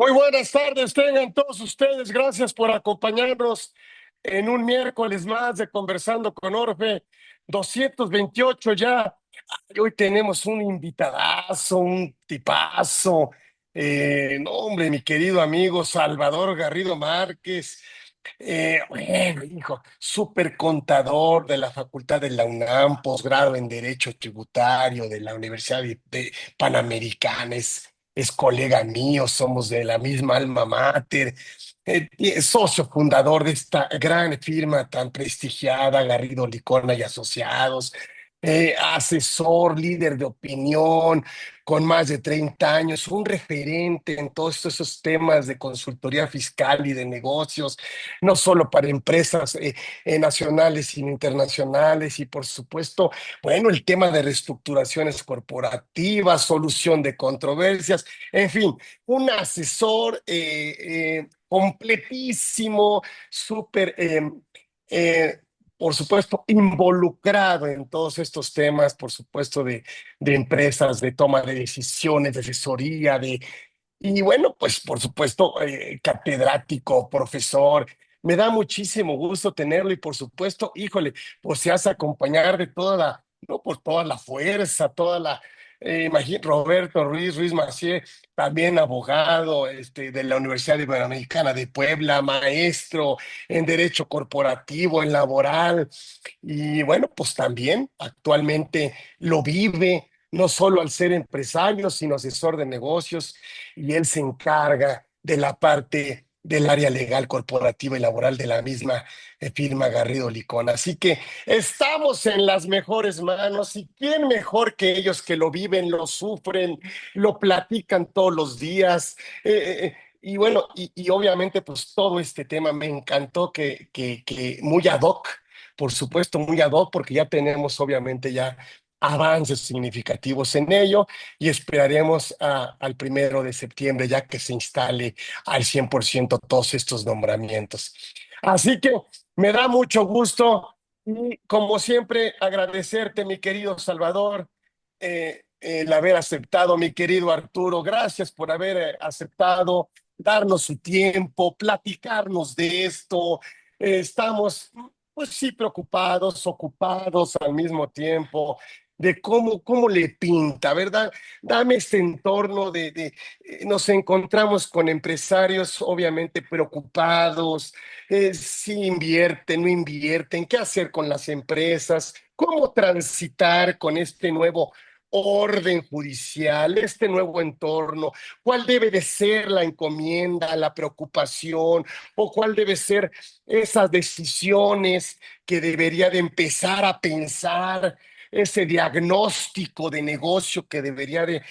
Muy buenas tardes, tengan todos ustedes. Gracias por acompañarnos en un miércoles más de Conversando con Orfe, 228 ya. Y hoy tenemos un invitadazo, un tipazo. No, hombre, mi querido amigo Salvador Garrido Márquez. Bueno, hijo, súper contador de la Facultad de la UNAM, posgrado en Derecho Tributario de la Universidad de Panamericana. Es colega mío, somos de la misma alma mater, y es socio fundador de esta gran firma tan prestigiada, Garrido Licona y Asociados, asesor, líder de opinión, con más de 30 años, un referente en todos esos temas de consultoría fiscal y de negocios, no solo para empresas nacionales, sino internacionales, y por supuesto, bueno, el tema de reestructuraciones corporativas, solución de controversias, en fin, un asesor completísimo, súper, por supuesto, involucrado en todos estos temas, por supuesto, de empresas, de toma de decisiones, de asesoría, y bueno, pues por supuesto, catedrático, profesor. Me da muchísimo gusto tenerlo y por supuesto, híjole, pues se hace acompañar de toda la, no por toda la fuerza, toda la, Roberto Ruiz Macié, también abogado de la Universidad Iberoamericana de Puebla, maestro en Derecho Corporativo, en Laboral, y bueno, pues también actualmente lo vive, no solo al ser empresario, sino asesor de negocios, y él se encarga de la parte del área legal, corporativa y laboral de la misma firma Garrido Licón. Así que estamos en las mejores manos, y quién mejor que ellos que lo viven, lo sufren, lo platican todos los días. Y bueno, y obviamente pues todo este tema me encantó que muy ad hoc, por supuesto muy ad hoc, porque ya tenemos obviamente ya avances significativos en ello, y esperaremos al 1 de septiembre ya que se instale al 100% todos estos nombramientos. Así que me da mucho gusto y como siempre agradecerte, mi querido Salvador, el haber aceptado, mi querido Arturo. Gracias por haber aceptado darnos su tiempo, platicarnos de esto. Estamos, pues sí, preocupados, ocupados al mismo tiempo de cómo le pinta, ¿verdad? Dame este entorno nos encontramos con empresarios obviamente preocupados, si invierten, no invierten, qué hacer con las empresas, cómo transitar con este nuevo orden judicial, este nuevo entorno, cuál debe de ser la encomienda, la preocupación, o cuál debe ser esas decisiones que debería de empezar a pensar, ese diagnóstico de negocio que debería de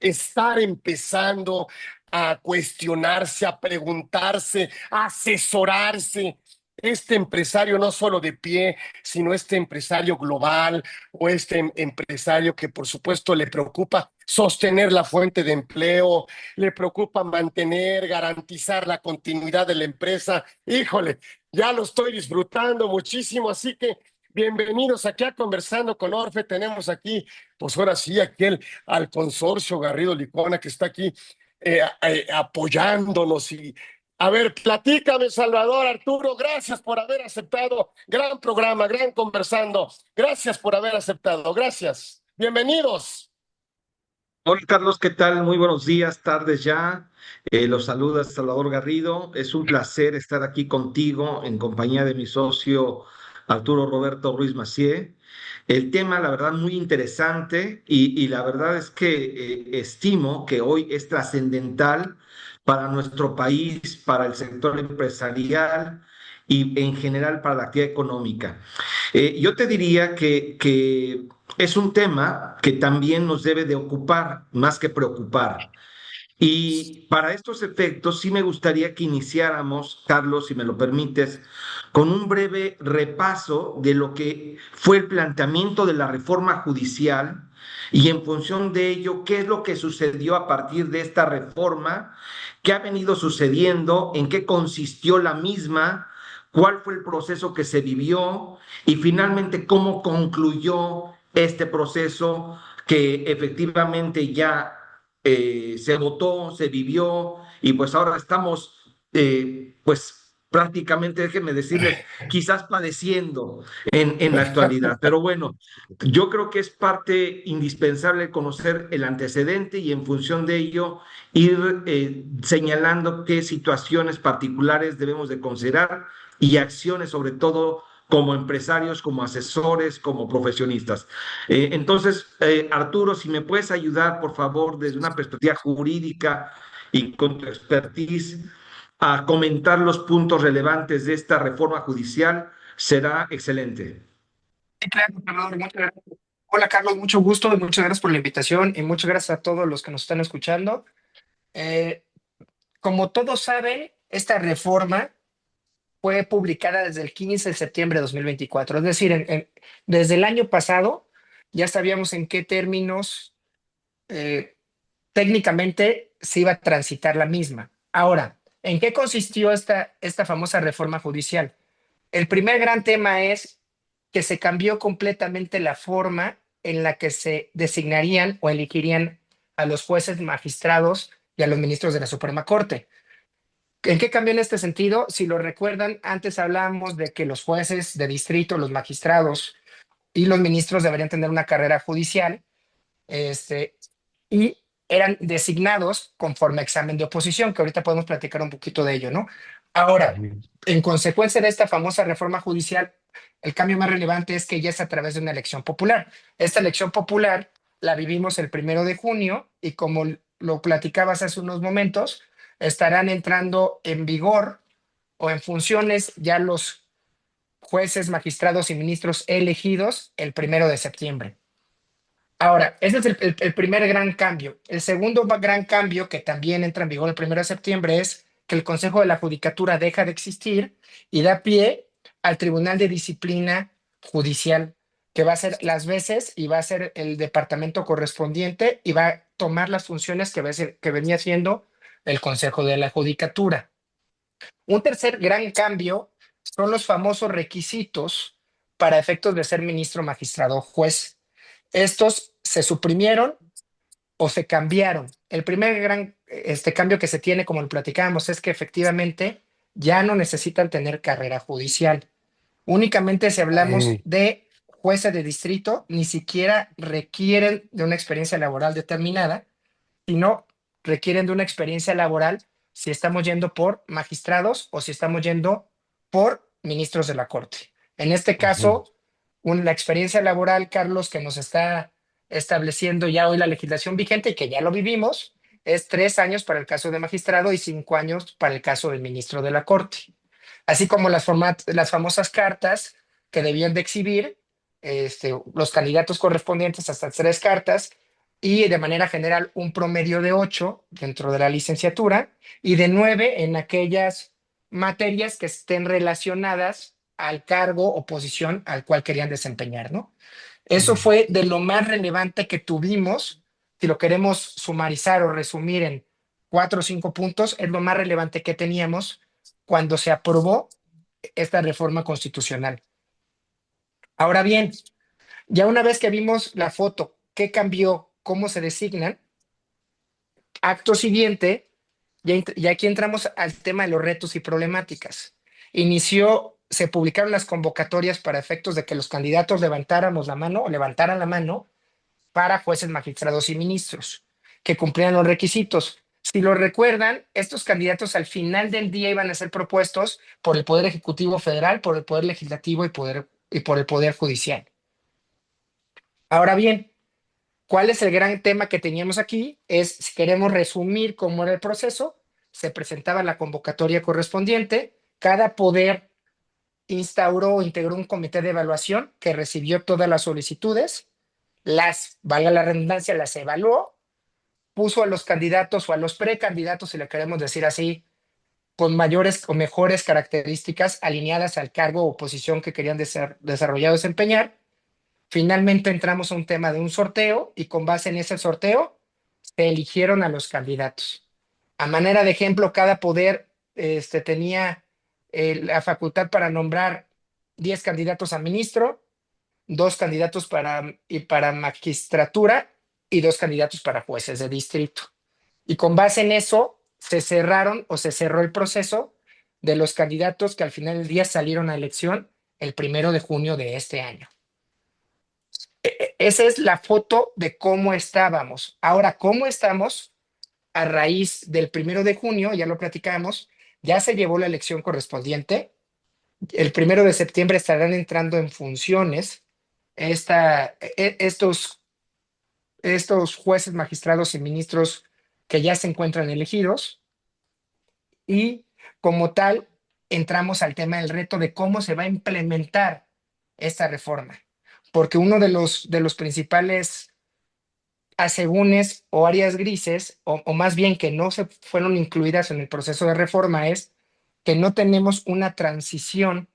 estar empezando a cuestionarse, a preguntarse, a asesorarse. Este empresario no solo de pie, sino este empresario global, o este empresario que por supuesto le preocupa sostener la fuente de empleo, le preocupa mantener, garantizar la continuidad de la empresa. Híjole, ya lo estoy disfrutando muchísimo, así que bienvenidos aquí a Conversando con Orfe. Tenemos aquí, pues ahora sí, al consorcio Garrido Licona que está aquí apoyándonos. Y a ver, platícame, Salvador, Arturo, gracias por haber aceptado. Gran programa, gran Conversando. Gracias por haber aceptado. Gracias. Bienvenidos. Hola Carlos, ¿qué tal? Muy buenos días, tardes ya. Los saluda Salvador Garrido. Es un placer estar aquí contigo en compañía de mi socio Arturo Roberto Ruiz Macié. El tema, la verdad, muy interesante y la verdad es que estimo que hoy es trascendental para nuestro país, para el sector empresarial y en general para la actividad económica. Yo te diría que es un tema que también nos debe de ocupar más que preocupar. Y para estos efectos, sí me gustaría que iniciáramos, Carlos, si me lo permites, con un breve repaso de lo que fue el planteamiento de la reforma judicial y en función de ello, qué es lo que sucedió a partir de esta reforma, qué ha venido sucediendo, en qué consistió la misma, cuál fue el proceso que se vivió y finalmente cómo concluyó este proceso que efectivamente ya se votó, se vivió y pues ahora estamos, pues prácticamente, déjenme decirles, quizás padeciendo en la actualidad. Pero bueno, yo creo que es parte indispensable conocer el antecedente y en función de ello ir señalando qué situaciones particulares debemos de considerar y acciones sobre todo como empresarios, como asesores, como profesionistas. Entonces, Arturo, si me puedes ayudar, por favor, desde una perspectiva jurídica y con tu expertise, a comentar los puntos relevantes de esta reforma judicial, será excelente. Sí, claro, Salvador, muchas gracias. Hola Carlos, mucho gusto y muchas gracias por la invitación y muchas gracias a todos los que nos están escuchando. Eh, Como todos saben, esta reforma fue publicada desde el 15 de septiembre de 2024, es decir, desde el año pasado ya sabíamos en qué términos eh, técnicamente se iba a transitar la misma. Ahora, ¿en qué consistió esta famosa reforma judicial? El primer gran tema es que se cambió completamente la forma en la que se designarían o elegirían a los jueces, magistrados y a los ministros de la Suprema Corte. ¿En qué cambió en este sentido? Si lo recuerdan, antes hablábamos de que los jueces de distrito, los magistrados y los ministros deberían tener una carrera judicial, este, y eran designados conforme a examen de oposición, que ahorita podemos platicar un poquito de ello, ¿no? Ahora, en consecuencia de esta famosa reforma judicial, el cambio más relevante es que ya es a través de una elección popular. Esta elección popular la vivimos el 1 de junio y como lo platicabas hace unos momentos, estarán entrando en vigor o en funciones ya los jueces, magistrados y ministros elegidos el 1 de septiembre. Ahora, ese es el primer gran cambio. El segundo gran cambio, que también entra en vigor el 1 de septiembre, es que el Consejo de la Judicatura deja de existir y da pie al Tribunal de Disciplina Judicial, que va a ser las veces y va a ser el departamento correspondiente y va a tomar las funciones que venía haciendo el Consejo de la Judicatura. Un tercer gran cambio son los famosos requisitos para efectos de ser ministro, magistrado o juez. Estos se suprimieron o se cambiaron. El primer gran cambio que se tiene, como lo platicábamos, es que efectivamente ya no necesitan tener carrera judicial. Únicamente si hablamos Mm, de jueces de distrito, ni siquiera requieren de una experiencia laboral determinada, sino requieren de una experiencia laboral si estamos yendo por magistrados o si estamos yendo por ministros de la Corte. En este ujú. caso, la experiencia laboral, Carlos, que nos está estableciendo ya hoy la legislación vigente y que ya lo vivimos, es 3 años para el caso de magistrado y 5 años para el caso del ministro de la Corte. Así como las famosas cartas que debían de exhibir los candidatos correspondientes hasta 3 cartas y de manera general un promedio de 8 dentro de la licenciatura y de 9 en aquellas materias que estén relacionadas al cargo o posición al cual querían desempeñar, ¿no? Eso Mm. fue de lo más relevante que tuvimos. Si lo queremos sumarizar o resumir en 4 o 5 puntos, es lo más relevante que teníamos cuando se aprobó esta reforma constitucional. Ahora bien, ya una vez que vimos la foto, qué cambió, cómo se designan, acto siguiente, ya aquí entramos al tema de los retos y problemáticas. Se publicaron las convocatorias para efectos de que los candidatos levantáramos la mano o levantaran la mano para jueces, magistrados y ministros que cumplieran los requisitos. Si lo recuerdan, estos candidatos al final del día iban a ser propuestos por el Poder Ejecutivo Federal, por el Poder Legislativo y por el Poder Judicial. Ahora bien, ¿cuál es el gran tema que teníamos aquí? Si queremos resumir cómo era el proceso, se presentaba la convocatoria correspondiente, cada poder instauró o integró un comité de evaluación que recibió todas las solicitudes, valga la redundancia, las evaluó, puso a los candidatos o a los precandidatos, si le queremos decir así, con mayores o mejores características alineadas al cargo o posición que querían desarrollar o desempeñar. Finalmente entramos a un tema de un sorteo y con base en ese sorteo se eligieron a los candidatos. A manera de ejemplo, cada poder tenía la facultad para nombrar 10 candidatos a ministro, 2 candidatos para magistratura y 2 candidatos para jueces de distrito. Y con base en eso se cerraron o se cerró el proceso de los candidatos que al final del día salieron a elección el 1 de junio de este año. Esa es la foto de cómo estábamos. Ahora, ¿cómo estamos? A raíz del 1 de junio, ya lo platicamos, ya se llevó la elección correspondiente. El 1 de septiembre estarán entrando en funciones estos jueces, magistrados y ministros que ya se encuentran elegidos, y como tal entramos al tema del reto de cómo se va a implementar esta reforma, porque uno de los principales asegúnes o áreas grises, o más bien que no se fueron incluidas en el proceso de reforma, es que no tenemos una transición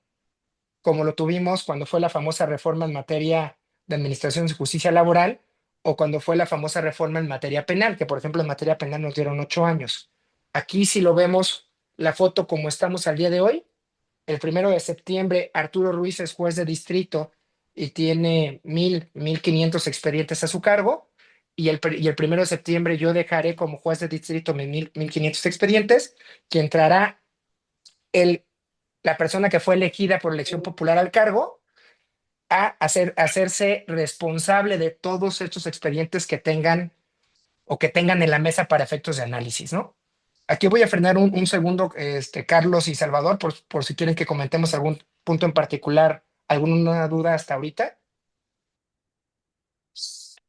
como lo tuvimos cuando fue la famosa reforma en materia de administración de justicia laboral, o cuando fue la famosa reforma en materia penal, que por ejemplo en materia penal nos dieron 8 años. Aquí si lo vemos, la foto como estamos al día de hoy, el 1 de septiembre Arturo Ruiz es juez de distrito y tiene 1,500 expedientes a su cargo, y el 1 de septiembre yo dejaré como juez de distrito 1,500 expedientes, que entrará el la persona que fue elegida por elección popular al cargo a hacerse responsable de todos estos expedientes que tengan o que tengan en la mesa para efectos de análisis, ¿no? Aquí voy a frenar un segundo, Carlos y Salvador, por si quieren que comentemos algún punto en particular, alguna duda hasta ahorita.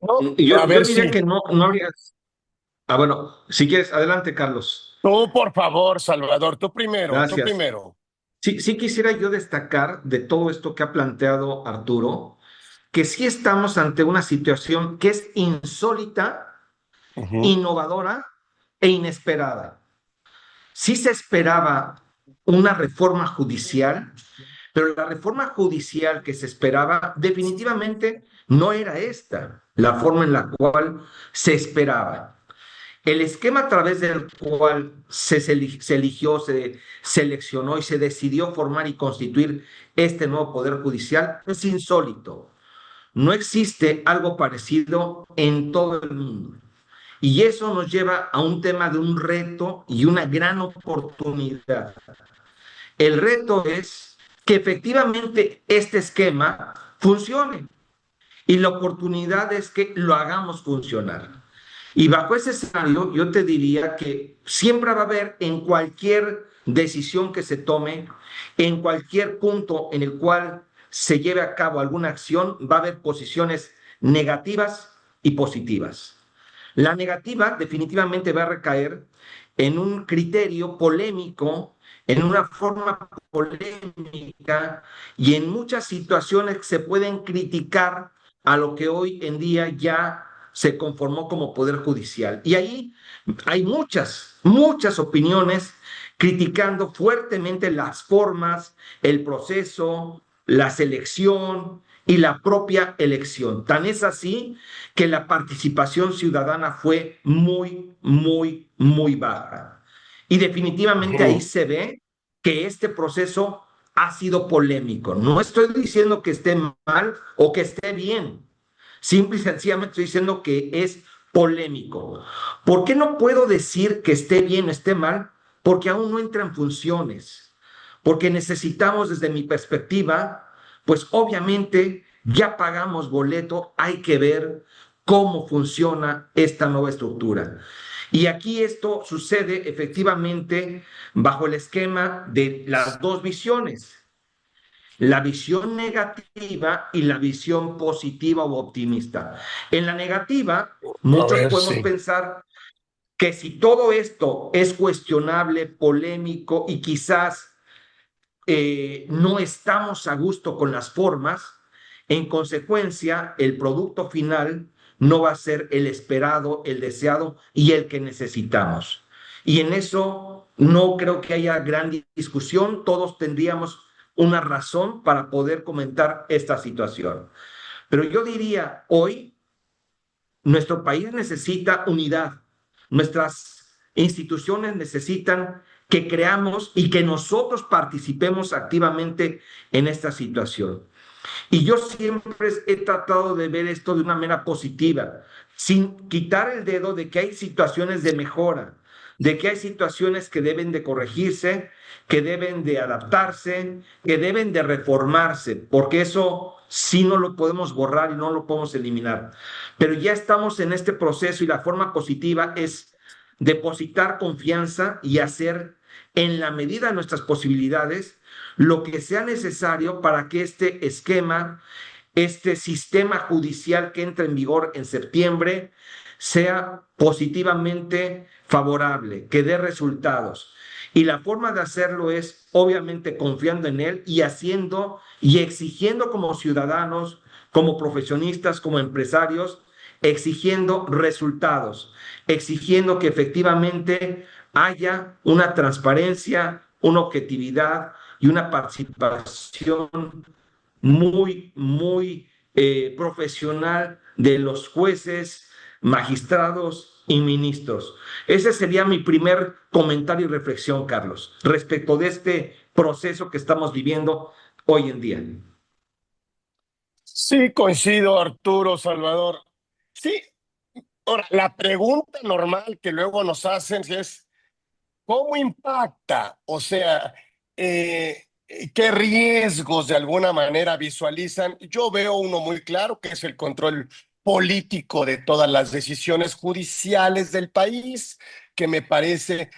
No, a Yo ver diría si que no habría. Ah, bueno, si quieres, adelante, Carlos. tú, por favor, Salvador, tú primero, tú Gracias. primero. Sí quisiera yo destacar de todo esto que ha planteado Arturo, que sí estamos ante una situación que es insólita, Ujú. innovadora e inesperada. Sí se esperaba una reforma judicial, pero la reforma judicial que se esperaba definitivamente no era esta, la forma en la cual se esperaba. El esquema a través del cual se eligió, se seleccionó y se decidió formar y constituir este nuevo Poder Judicial es insólito. No existe algo parecido en todo el mundo. Y eso nos lleva a un tema de un reto y una gran oportunidad. El reto es que efectivamente este esquema funcione y la oportunidad es que lo hagamos funcionar. Y bajo ese escenario, yo te diría que siempre va a haber en cualquier decisión que se tome, en cualquier punto en el cual se lleve a cabo alguna acción, va a haber posiciones negativas y positivas. La negativa definitivamente va a recaer en un criterio polémico, en una forma polémica y en muchas situaciones que se pueden criticar a lo que hoy en día ya se conformó como Poder Judicial. Y ahí hay muchas opiniones criticando fuertemente las formas, el proceso, la selección y la propia elección. Tan es así que la participación ciudadana fue muy baja. Y definitivamente ahí Ujú. se ve que este proceso ha sido polémico. No estoy diciendo que esté mal o que esté bien. Simple y sencillamente estoy diciendo que es polémico. ¿Por qué no puedo decir que esté bien o esté mal? Porque aún no entra en funciones. Porque necesitamos, desde mi perspectiva, pues obviamente ya pagamos boleto, hay que ver cómo funciona esta nueva estructura. Y aquí esto sucede efectivamente bajo el esquema de las dos visiones, la visión negativa y la visión positiva o optimista. En la negativa, A muchos ver podemos si. pensar que si todo esto es cuestionable, polémico y quizás no estamos a gusto con las formas, en consecuencia, el producto final no va a ser el esperado, el deseado y el que necesitamos. Y en eso no creo que haya gran discusión, todos tendríamos una razón para poder comentar esta situación. Pero yo diría, hoy nuestro país necesita unidad, nuestras instituciones necesitan que creamos y que nosotros participemos activamente en esta situación. Y yo siempre he tratado de ver esto de una manera positiva, sin quitar el dedo de que hay situaciones de mejora, de que hay situaciones que deben de corregirse, que deben de adaptarse, que deben de reformarse, porque eso sí no lo podemos borrar y no lo podemos eliminar. Pero ya estamos en este proceso y la forma positiva es depositar confianza y hacer en la medida de nuestras posibilidades lo que sea necesario para que este esquema, este sistema judicial que entra en vigor en septiembre, sea positivamente favorable, que dé resultados. Y la forma de hacerlo es obviamente confiando en él y haciendo y exigiendo como ciudadanos, como profesionistas, como empresarios, exigiendo resultados, exigiendo que efectivamente haya una transparencia, una objetividad y una participación muy profesional de los jueces, magistrados y ministros. Ese sería mi primer comentario y reflexión, Carlos, respecto de este proceso que estamos viviendo hoy en día. Sí, coincido, Arturo, Salvador. Sí, ahora, la pregunta normal que luego nos hacen es, ¿cómo impacta? O sea, ¿qué riesgos de alguna manera visualizan? Yo veo uno muy claro, que es el control político de todas las decisiones judiciales del país, que me parece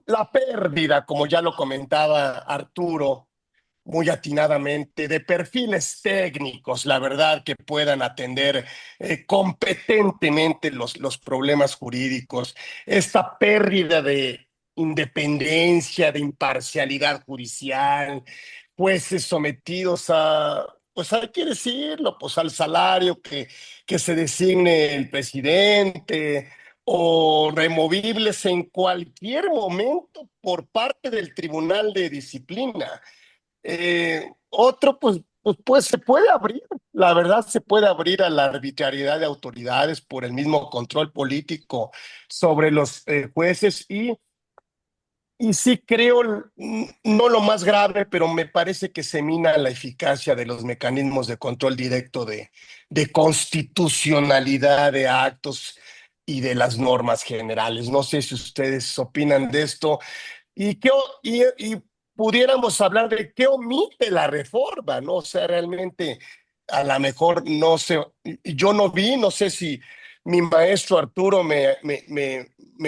la pérdida, como ya lo comentaba Arturo muy atinadamente, de perfiles técnicos, la verdad, que puedan atender competentemente los problemas jurídicos, esta pérdida de independencia, de imparcialidad judicial, jueces sometidos a, pues hay que decirlo, pues al salario que se designe el presidente o removibles en cualquier momento por parte del Tribunal de Disciplina. Otro, pues se puede abrir, la verdad se puede abrir a la arbitrariedad de autoridades por el mismo control político sobre los jueces y sí creo, no lo más grave, pero me parece que se mina la eficacia de los mecanismos de control directo de constitucionalidad de actos y de las normas generales. No sé si ustedes opinan de esto. Y pudiéramos hablar de qué omite la reforma, ¿no? O sea, realmente a lo mejor no sé, yo no vi, no sé si mi maestro Arturo me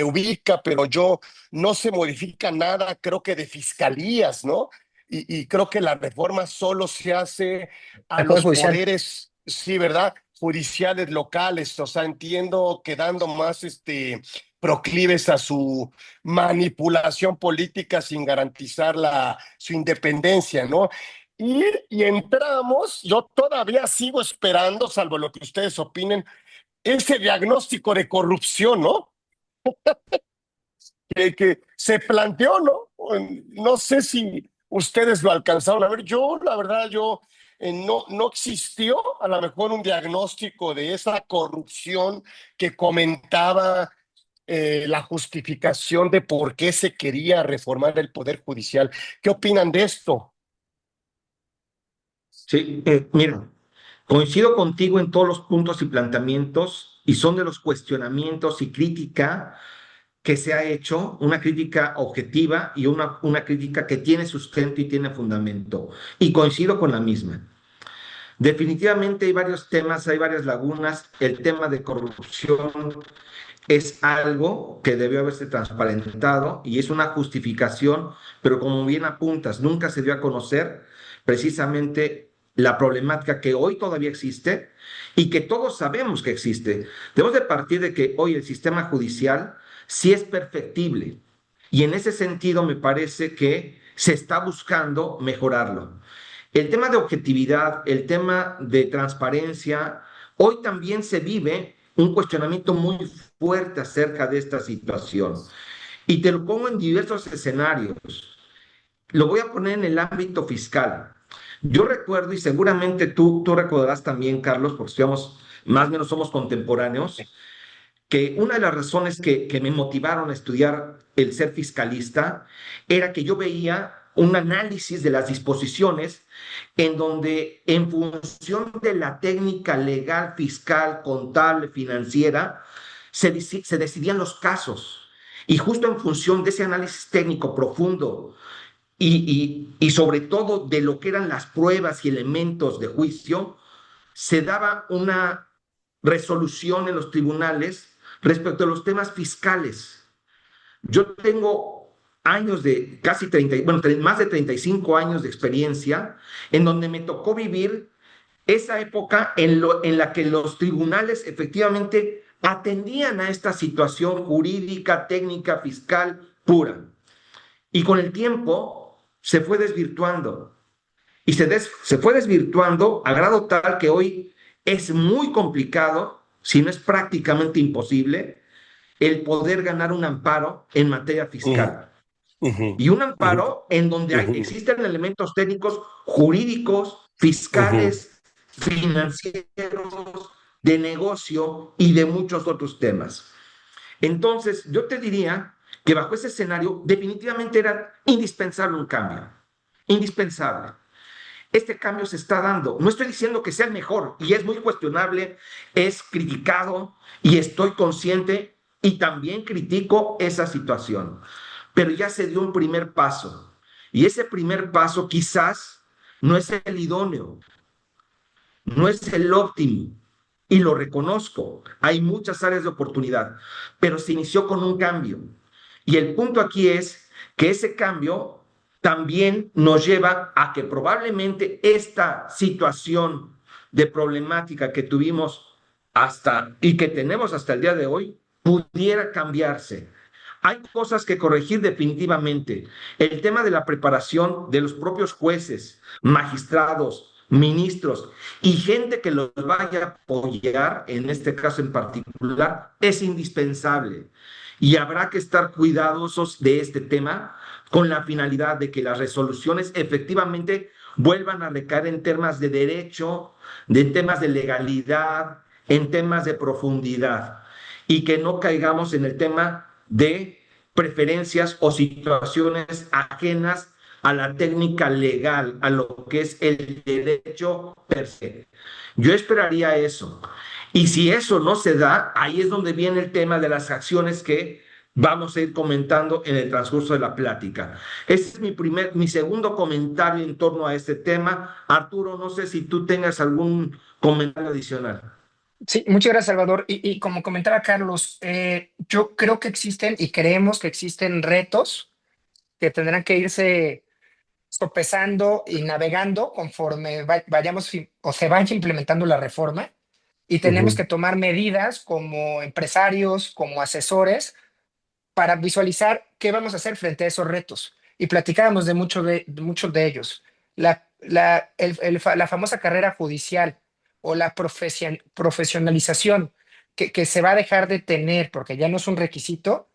ubica, pero yo no se modifica nada, creo que de fiscalías, ¿no? Y creo que la reforma solo se hace a Al Poder los Judicial. poderes, sí, ¿verdad? Judiciales locales, o sea, entiendo quedando más proclives a su manipulación política sin garantizar su independencia, ¿no? Y entramos, yo todavía sigo esperando, salvo lo que ustedes opinen, ese diagnóstico de corrupción, ¿no? Que se planteó, ¿no? No sé si ustedes lo alcanzaron a ver. Yo, la verdad, no existió a lo mejor un diagnóstico de esa corrupción que comentaba la justificación de por qué se quería reformar el Poder Judicial. ¿Qué opinan de esto? Sí, mira, coincido contigo en todos los puntos y planteamientos y son de los cuestionamientos y crítica que se ha hecho, una crítica objetiva y una crítica que tiene sustento y tiene fundamento. Y coincido con la misma. Definitivamente hay varios temas, hay varias lagunas. El tema de corrupción es algo que debió haberse transparentado y es una justificación, pero como bien apuntas, nunca se dio a conocer precisamente la problemática que hoy todavía existe y que todos sabemos que existe. Debemos de partir de que hoy el sistema judicial sí es perfectible y en ese sentido me parece que se está buscando mejorarlo. El tema de objetividad, el tema de transparencia, hoy también se vive un cuestionamiento muy fuerte acerca de esta situación. Y te lo pongo en diversos escenarios. Lo voy a poner en el ámbito fiscal. Yo recuerdo, y seguramente tú recordarás también, Carlos, porque estudiamos, más o menos somos contemporáneos, que una de las razones que me motivaron a estudiar el ser fiscalista era que yo veía un análisis de las disposiciones en donde en función de la técnica legal, fiscal, contable, financiera, se decidían los casos. Y justo en función de ese análisis técnico profundo y sobre todo de lo que eran las pruebas y elementos de juicio, se daba una resolución en los tribunales respecto a los temas fiscales. Yo tengo años de casi 30, bueno, más de 35 años de experiencia en donde me tocó vivir esa época en la que los tribunales efectivamente atendían a esta situación jurídica, técnica, fiscal pura. Y con el tiempo se fue desvirtuando. Y se fue desvirtuando a grado tal que hoy es muy complicado, si no es prácticamente imposible, el poder ganar un amparo en materia Ujú, fiscal. ujú, Y un ujú, amparo en donde ujú, existen elementos técnicos jurídicos, ujú, fiscales, financieros, de negocio y de muchos otros temas. Entonces, yo te diría que bajo ese escenario definitivamente era indispensable un cambio, indispensable. Este cambio se está dando. No estoy diciendo que sea el mejor y es muy cuestionable, es criticado y estoy consciente y también critico esa situación. Pero ya se dio un primer paso y ese primer paso quizás no es el idóneo, no es el óptimo y lo reconozco. Hay muchas áreas de oportunidad, pero se inició con un cambio. Y el punto aquí es que ese cambio también nos lleva a que probablemente esta situación de problemática que tuvimos hasta y que tenemos hasta el día de hoy pudiera cambiarse. Hay cosas que corregir definitivamente. El tema de la preparación de los propios jueces, magistrados, ministros y gente que los vaya a apoyar, en este caso en particular, es indispensable. Y habrá que estar cuidadosos de este tema con la finalidad de que las resoluciones efectivamente vuelvan a recaer en temas de derecho, de temas de legalidad, en temas de profundidad y que no caigamos en el tema de preferencias o situaciones ajenas a la técnica legal, a lo que es el derecho per se. Yo esperaría eso. Y si eso no se da, ahí es donde viene el tema de las acciones que vamos a ir comentando en el transcurso de la plática. Este es mi segundo comentario en torno a este tema. Arturo, no sé si tú tengas algún comentario adicional. Sí, muchas gracias, Salvador. Y como comentaba Carlos, yo creo que existen y creemos que existen retos que tendrán que irse sopesando y navegando conforme vayamos o se vaya implementando la reforma. Y tenemos ujú. que tomar medidas como empresarios, como asesores, para visualizar qué vamos a hacer frente a esos retos. Y platicábamos de muchos de ellos. La famosa carrera judicial o la profesionalización que se va a dejar de tener porque ya no es un requisito.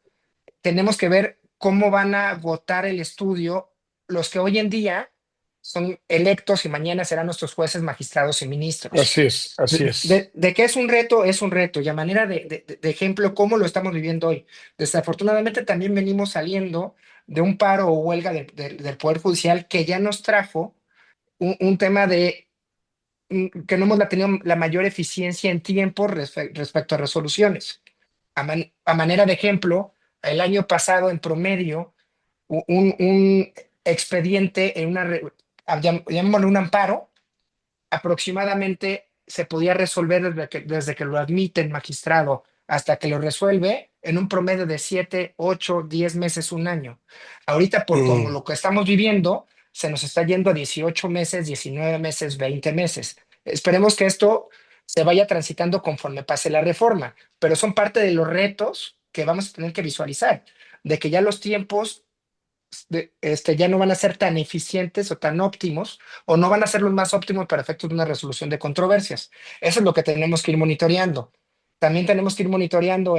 Tenemos que ver cómo van a agotar el estudio los que hoy en día son electos y mañana serán nuestros jueces, magistrados y ministros. Así es, así es. De que es un reto, y a manera de ejemplo, ¿cómo lo estamos viviendo hoy? Desafortunadamente también venimos saliendo de un paro o huelga del Poder Judicial que ya nos trajo un tema que no hemos tenido la mayor eficiencia en tiempo respecto a resoluciones. A manera de ejemplo, el año pasado en promedio, un expediente en llamémoslo un amparo, aproximadamente se podía resolver desde que lo admite el magistrado hasta que lo resuelve en un promedio de 7, 8, 10 meses, un año. Ahorita, por como Mm, lo que estamos viviendo, se nos está yendo a 18 meses, 19 meses, 20 meses. Esperemos que esto se vaya transitando conforme pase la reforma, pero son parte de los retos que vamos a tener que visualizar, de que ya los tiempos ya no van a ser tan eficientes o tan óptimos, o no van a ser los más óptimos para efectos de una resolución de controversias. Eso es lo que tenemos que ir monitoreando. También tenemos que ir monitoreando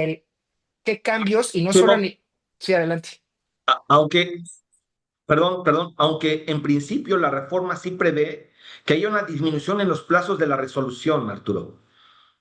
qué cambios, y no solo Arturo, ni... Sí, adelante. aunque perdón, aunque en principio la reforma sí prevé que haya una disminución en los plazos de la resolución, Arturo.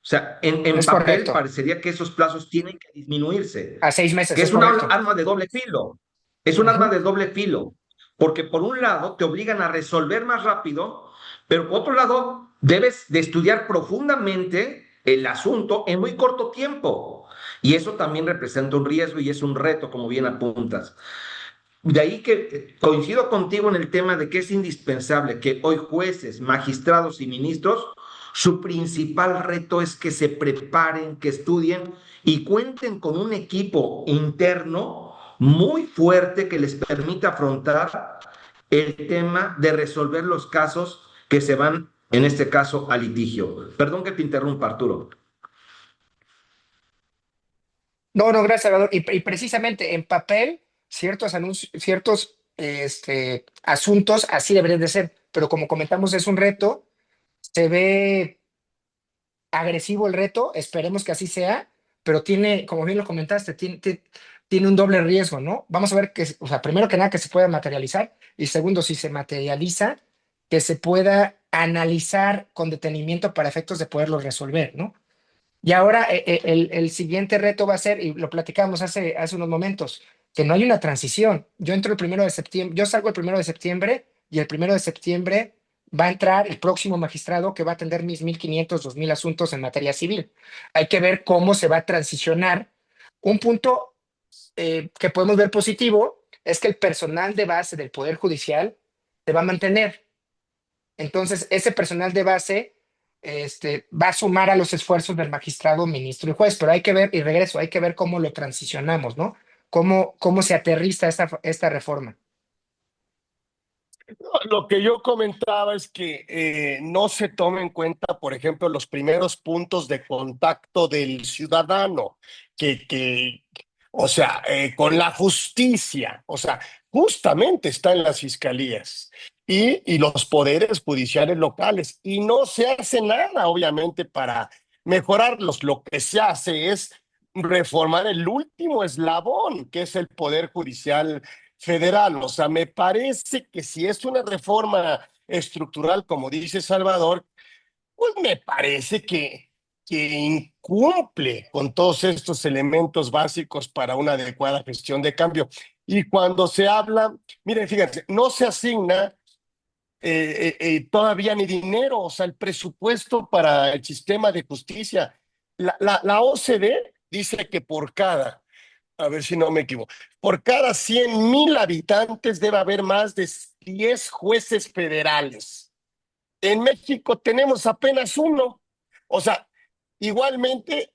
O sea, en Es papel correcto. parecería que esos plazos tienen que disminuirse, A 6 meses, que es es una correcto. arma de doble filo. Es un arma Ujú. de doble filo, porque por un lado te obligan a resolver más rápido, pero por otro lado debes de estudiar profundamente el asunto en muy corto tiempo. Y eso también representa un riesgo y es un reto, como bien apuntas. De ahí que coincido contigo en el tema de que es indispensable que hoy jueces, magistrados y ministros, su principal reto es que se preparen, que estudien y cuenten con un equipo interno muy fuerte que les permita afrontar el tema de resolver los casos que se van, en este caso, a litigio. Perdón que te interrumpa, Arturo. No, no, gracias, Salvador. Y precisamente en papel, ciertos anuncios, ciertos asuntos así deberían de ser, pero como comentamos, es un reto, se ve agresivo el reto, esperemos que así sea, pero tiene, como bien lo comentaste, tiene un doble riesgo, ¿no? Vamos a ver que, o sea, primero que nada, que se pueda materializar, y segundo, si se materializa, que se pueda analizar con detenimiento para efectos de poderlo resolver, ¿no? Y ahora el siguiente reto va a ser, y lo platicamos hace unos momentos, que no hay una transición. Yo entro el 1 de septiembre, yo salgo el 1 de septiembre y el 1 de septiembre va a entrar el próximo magistrado que va a atender mis 1,500, 2,000 asuntos en materia civil. Hay que ver cómo se va a transicionar. Un punto que podemos ver positivo es que el personal de base del Poder Judicial se va a mantener. Entonces, ese personal de base va a sumar a los esfuerzos del magistrado, ministro y juez, pero hay que ver, y regreso, hay que ver cómo lo transicionamos, ¿no? Cómo se aterriza esta reforma. Lo que yo comentaba es que no se toma en cuenta, por ejemplo, los primeros puntos de contacto del ciudadano, o sea, con la justicia, o sea, justamente está en las fiscalías y los poderes judiciales locales, y no se hace nada, obviamente, para mejorarlos. Lo que se hace es reformar el último eslabón, que es el poder judicial federal. O sea, me parece que si es una reforma estructural, como dice Salvador, pues me parece que incumple con todos estos elementos básicos para una adecuada gestión de cambio. Y cuando se habla, miren, fíjense, no se asigna todavía ni dinero, o sea, el presupuesto para el sistema de justicia. La OCDE dice que por cada, a ver si no me equivoco, por cada 100,000 habitantes debe haber más de 10 jueces federales. En México tenemos apenas uno. O sea, igualmente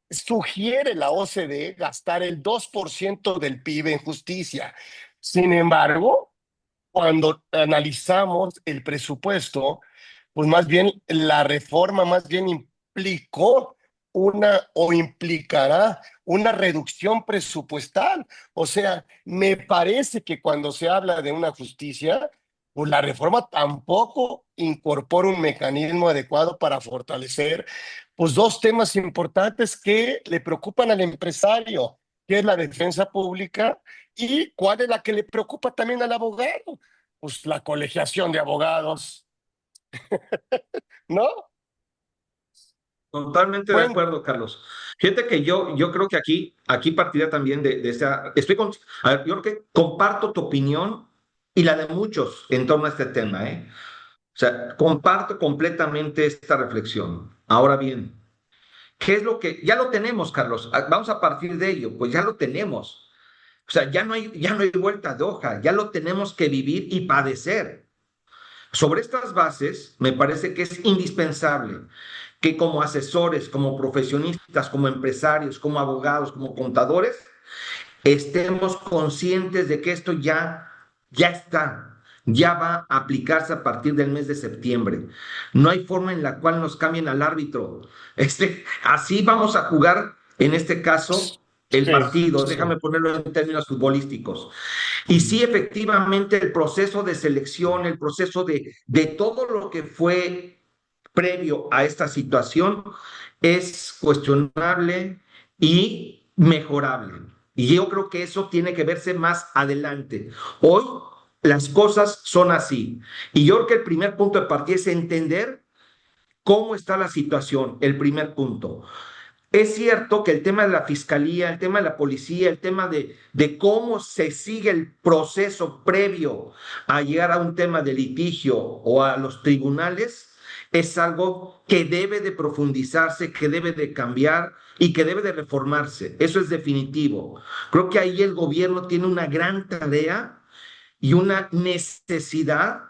sugiere la OCDE gastar el 2% del PIB en justicia. Sin embargo, cuando analizamos el presupuesto, pues más bien la reforma más bien implicó o implicará una reducción presupuestal. O sea, me parece que cuando se habla de una justicia, pues la reforma tampoco incorpora un mecanismo adecuado para fortalecer pues dos temas importantes que le preocupan al empresario, que es la defensa pública y cuál es la que le preocupa también al abogado, pues la colegiación de abogados, ¿no? Totalmente de Bueno, acuerdo, Carlos. Fíjate que yo creo que aquí partiría también de esa. A ver, yo creo que comparto tu opinión y la de muchos en torno a este tema, ¿eh? O sea, comparto completamente esta reflexión. Ahora bien, ¿qué es lo que ya lo tenemos, Carlos? Vamos a partir de ello, pues ya lo tenemos. O sea, ya no hay vuelta de hoja, ya lo tenemos que vivir y padecer. Sobre estas bases, me parece que es indispensable que como asesores, como profesionistas, como empresarios, como abogados, como contadores, estemos conscientes de que esto ya está, ya va a aplicarse a partir del mes de septiembre. No hay forma en la cual nos cambien al árbitro. Así vamos a jugar, en este caso, el sí, partido. sí. Déjame ponerlo en términos futbolísticos. Y sí, efectivamente, el proceso de selección, el proceso de todo lo que fue previo a esta situación es cuestionable y mejorable. Y yo creo que eso tiene que verse más adelante. Hoy las cosas son así. Y yo creo que el primer punto de partida es entender cómo está la situación, el primer punto. Es cierto que el tema de la fiscalía, el tema de la policía, el tema de cómo se sigue el proceso previo a llegar a un tema de litigio o a los tribunales, es algo que debe de profundizarse, que debe de cambiar y que debe de reformarse. Eso es definitivo. Creo que ahí el gobierno tiene una gran tarea y una necesidad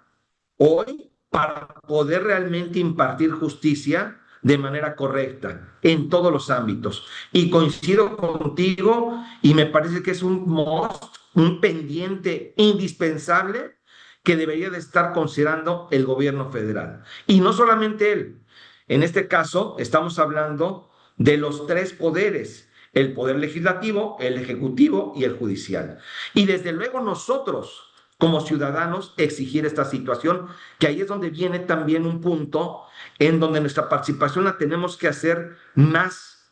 hoy para poder realmente impartir justicia de manera correcta en todos los ámbitos. Y coincido contigo y me parece que es un must, un pendiente indispensable que debería de estar considerando el gobierno federal. Y no solamente él. En este caso, estamos hablando de los tres poderes, el poder legislativo, el ejecutivo y el judicial. Y desde luego nosotros, como ciudadanos, exigir esta situación, que ahí es donde viene también un punto en donde nuestra participación la tenemos que hacer más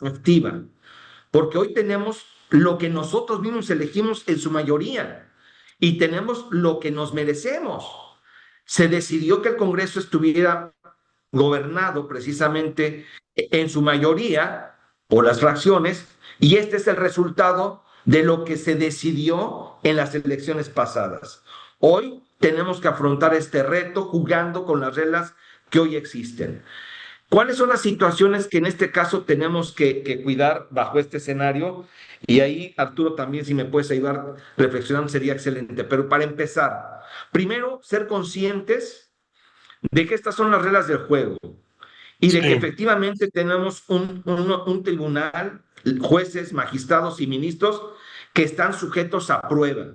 activa, porque hoy tenemos lo que nosotros mismos elegimos en su mayoría y tenemos lo que nos merecemos. Se decidió que el Congreso estuviera gobernado precisamente en su mayoría por las fracciones, y este es el resultado de lo que se decidió en las elecciones pasadas. Hoy tenemos que afrontar este reto jugando con las reglas que hoy existen. ¿Cuáles son las situaciones que en este caso tenemos que cuidar bajo este escenario? Y ahí, Arturo, también si me puedes ayudar reflexionando sería excelente. Pero para empezar, primero, ser conscientes de que estas son las reglas del juego y de que Sí, efectivamente tenemos un tribunal, jueces, magistrados y ministros que están sujetos a prueba,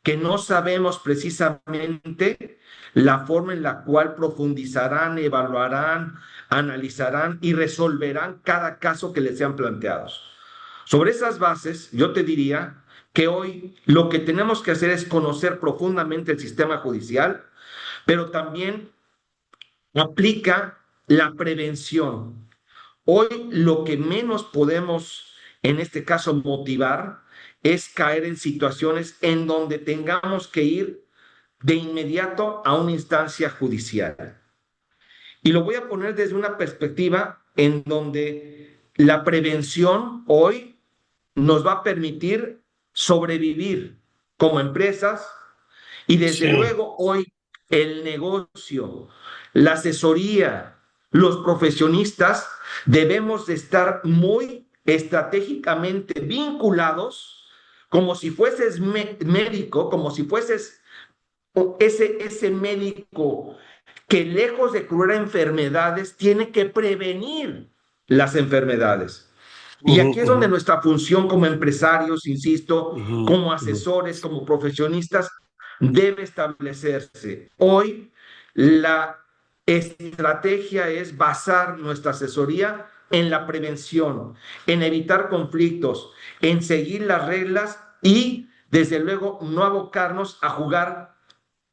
que no sabemos precisamente la forma en la cual profundizarán, evaluarán, analizarán y resolverán cada caso que les sean planteados. Sobre esas bases, yo te diría que hoy lo que tenemos que hacer es conocer profundamente el sistema judicial, pero también aplica la prevención. Hoy lo que menos podemos, en este caso, motivar es caer en situaciones en donde tengamos que ir de inmediato a una instancia judicial. Y lo voy a poner desde una perspectiva en donde la prevención hoy nos va a permitir sobrevivir como empresas y desde sí. luego hoy el negocio, la asesoría, los profesionistas debemos de estar muy estratégicamente vinculados como si fueses médico, como si fueses ese médico que lejos de curar enfermedades tiene que prevenir las enfermedades. Y Ujú, aquí es ujú, donde nuestra función como empresarios, insisto, ujú, como ujú. asesores, como profesionistas, debe establecerse. Hoy la estrategia es basar nuestra asesoría en la prevención, en evitar conflictos, en seguir las reglas y, desde luego, no abocarnos a jugar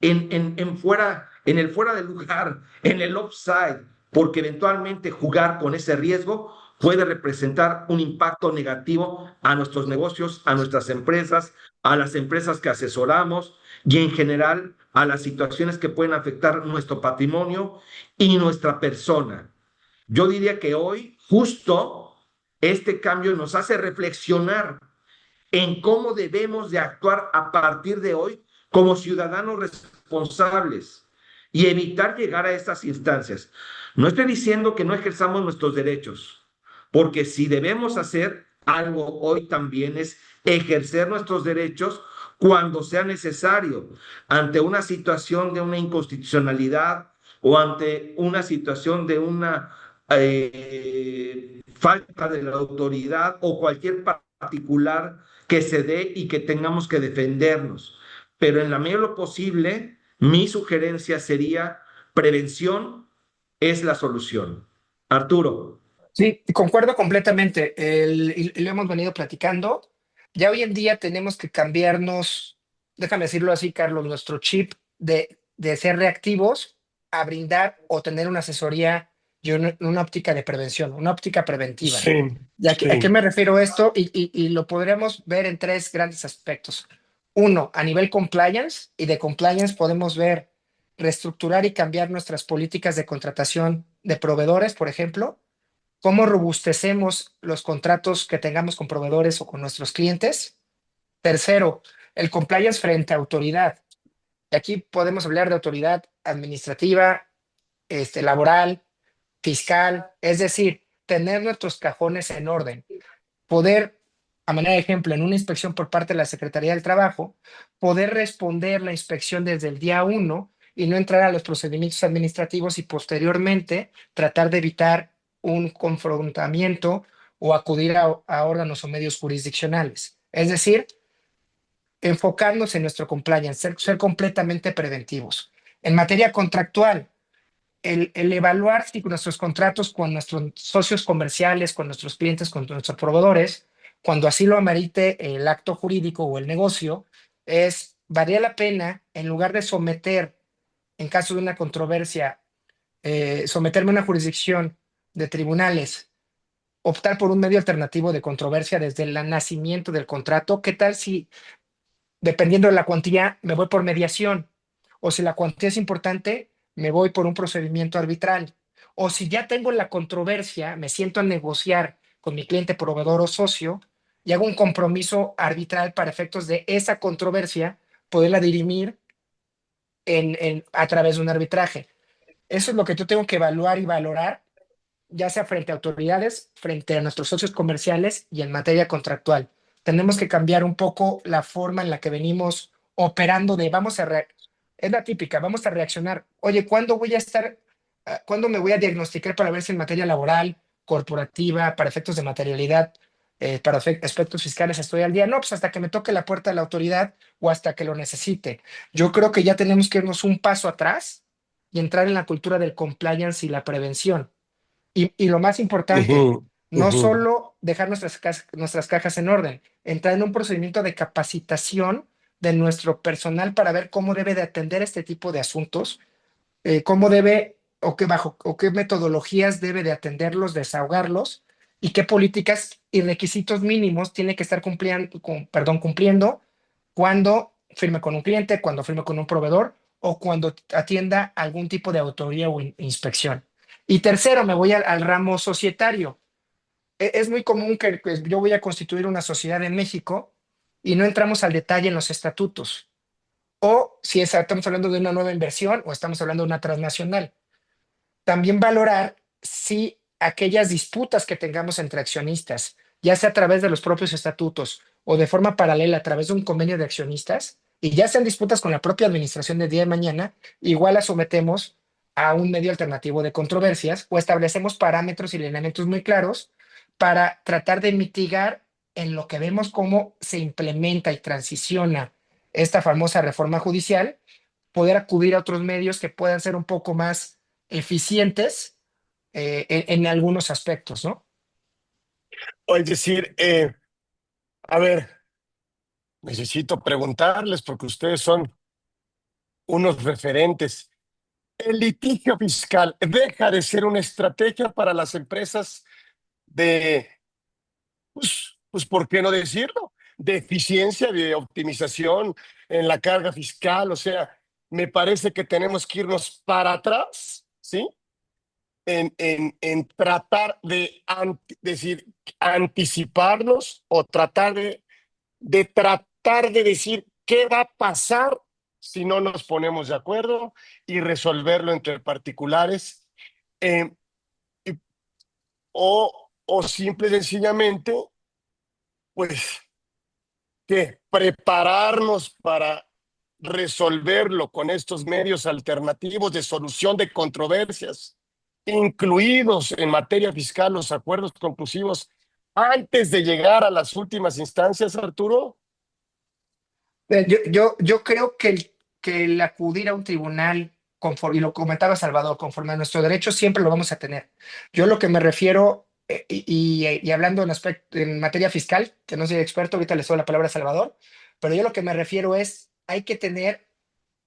en el fuera de lugar, en el offside, porque eventualmente jugar con ese riesgo puede representar un impacto negativo a nuestros negocios, a nuestras empresas, a las empresas que asesoramos y en general a las situaciones que pueden afectar nuestro patrimonio y nuestra persona. Yo diría que hoy justo este cambio nos hace reflexionar en cómo debemos de actuar a partir de hoy como ciudadanos responsables y evitar llegar a estas instancias. No estoy diciendo que no ejerzamos nuestros derechos, porque si debemos hacer algo hoy también es ejercer nuestros derechos cuando sea necesario, ante una situación de una inconstitucionalidad o ante una situación de una falta de la autoridad o cualquier particular que se dé y que tengamos que defendernos. Pero en la medida de lo posible, mi sugerencia sería prevención es la solución. Arturo. Sí, concuerdo completamente. Y lo hemos venido platicando. Ya hoy en día tenemos que cambiarnos, déjame decirlo así, Carlos, nuestro chip de ser reactivos a brindar o tener una asesoría y una óptica de prevención, una óptica preventiva. Sí, ¿Y a qué sí, me refiero esto? Y lo podríamos ver en tres grandes aspectos. Uno, a nivel compliance, y de compliance podemos ver reestructurar y cambiar nuestras políticas de contratación de proveedores, por ejemplo, cómo robustecemos los contratos que tengamos con proveedores o con nuestros clientes. Tercero, el compliance frente a autoridad. Y aquí podemos hablar de autoridad administrativa, laboral, fiscal, es decir, tener nuestros cajones en orden, poder, a manera de ejemplo, en una inspección por parte de la Secretaría del Trabajo, poder responder la inspección desde el día uno y no entrar a los procedimientos administrativos y posteriormente tratar de evitar un confrontamiento o acudir a órganos o medios jurisdiccionales. Es decir, enfocarnos en nuestro compliance, ser completamente preventivos. En materia contractual, el evaluar si nuestros contratos con nuestros socios comerciales, con nuestros clientes, con nuestros proveedores, cuando así lo amerite el acto jurídico o el negocio, ¿valía la pena, en lugar de someter, en caso de una controversia, someterme a una jurisdicción de tribunales, optar por un medio alternativo de controversia desde el nacimiento del contrato? ¿Qué tal si, dependiendo de la cuantía, me voy por mediación? O si la cuantía es importante, me voy por un procedimiento arbitral. O si ya tengo la controversia, me siento a negociar con mi cliente, proveedor o socio y hago un compromiso arbitral para efectos de esa controversia, poderla dirimir a través de un arbitraje. Eso es lo que yo tengo que evaluar y valorar, ya sea frente a autoridades, frente a nuestros socios comerciales y en materia contractual. Tenemos que cambiar un poco la forma en la que venimos operando de es la típica, vamos a reaccionar. Oye, ¿cuándo voy a estar, cuándo me voy a diagnosticar para ver si en materia laboral, corporativa, para efectos de materialidad, para aspectos fiscales estoy al día? No, pues hasta que me toque la puerta de la autoridad o hasta que lo necesite. Yo creo que ya tenemos que irnos un paso atrás y entrar en la cultura del compliance y la prevención. Y lo más importante, Ujú, no ujú. solo dejar nuestras cajas en orden, entrar en un procedimiento de capacitación de nuestro personal para ver cómo debe de atender este tipo de asuntos, cómo debe o qué metodologías debe de atenderlos, desahogarlos y qué políticas y requisitos mínimos tiene que estar cumpliendo cuando firme con un cliente, cuando firme con un proveedor o cuando atienda algún tipo de auditoría o inspección. Y tercero, me voy al ramo societario. Es muy común que pues, yo voy a constituir una sociedad en México y no entramos al detalle en los estatutos. O si estamos hablando de una nueva inversión o estamos hablando de una transnacional. También valorar si aquellas disputas que tengamos entre accionistas, ya sea a través de los propios estatutos o de forma paralela a través de un convenio de accionistas, y ya sean disputas con la propia administración de día de mañana, igual las sometemos a un medio alternativo de controversias o establecemos parámetros y lineamientos muy claros para tratar de mitigar en lo que vemos cómo se implementa y transiciona esta famosa reforma judicial, poder acudir a otros medios que puedan ser un poco más eficientes en algunos aspectos, ¿no? O es decir, a ver, necesito preguntarles porque ustedes son unos referentes. El litigio fiscal deja de ser una estrategia para las empresas de, pues, ¿por qué no decirlo? De eficiencia, de optimización en la carga fiscal. O sea, me parece que tenemos que irnos para atrás, ¿sí? En tratar de decir, anticiparnos o tratar de tratar de decir qué va a pasar si no nos ponemos de acuerdo y resolverlo entre particulares, eh, y- o simple y sencillamente, pues, que prepararnos para resolverlo con estos medios alternativos de solución de controversias, incluidos en materia fiscal los acuerdos conclusivos antes de llegar a las últimas instancias, Arturo. Yo creo que el acudir a un tribunal, conforme, y lo comentaba Salvador, conforme a nuestro derecho, siempre lo vamos a tener. Yo lo que me refiero, y hablando en materia fiscal, que no soy experto, ahorita le doy la palabra a Salvador, pero yo lo que me refiero es, hay que tener